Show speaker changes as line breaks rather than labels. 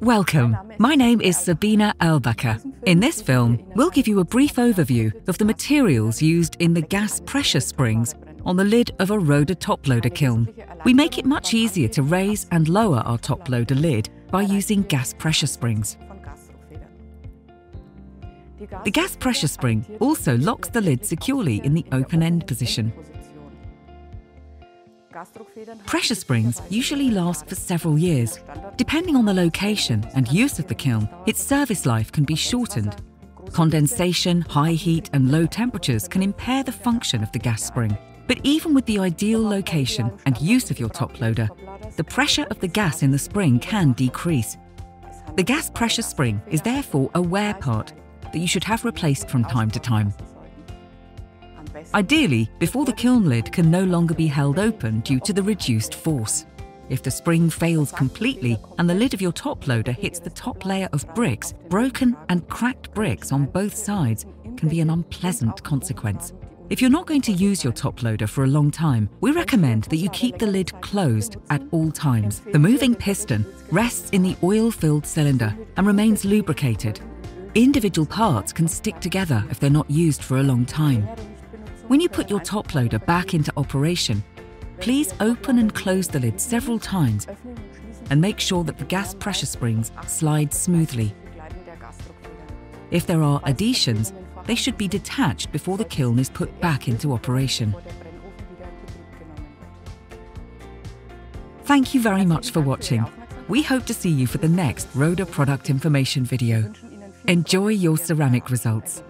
Welcome, my name is Sabina Elbacher. In this film, we'll give you a brief overview of the materials used in the gas pressure springs on the lid of a ROHDE toploader kiln. We make it much easier to raise and lower our toploader lid by using gas pressure springs. The gas pressure spring also locks the lid securely in the open end position. Pressure springs usually last for several years. Depending on the location and use of the kiln, its service life can be shortened. Condensation, high heat and low temperatures can impair the function of the gas spring. But even with the ideal location and use of your toploader, the pressure of the gas in the spring can decrease. The gas pressure spring is therefore a wear part that you should have replaced from time to time. Ideally, before the kiln lid can no longer be held open due to the reduced force. If the spring fails completely and the lid of your toploader hits the top layer of bricks, broken and cracked bricks on both sides can be an unpleasant consequence. If you're not going to use your toploader for a long time, we recommend that you keep the lid closed at all times. The moving piston rests in the oil-filled cylinder and remains lubricated. Individual parts can stick together if they're not used for a long time. When you put your toploader back into operation, please open and close the lid several times and make sure that the gas pressure springs slide smoothly. If there are adhesions, they should be detached before the kiln is put back into operation. Thank you very much for watching. We hope to see you for the next ROHDE Product Information video. Enjoy your ceramic results.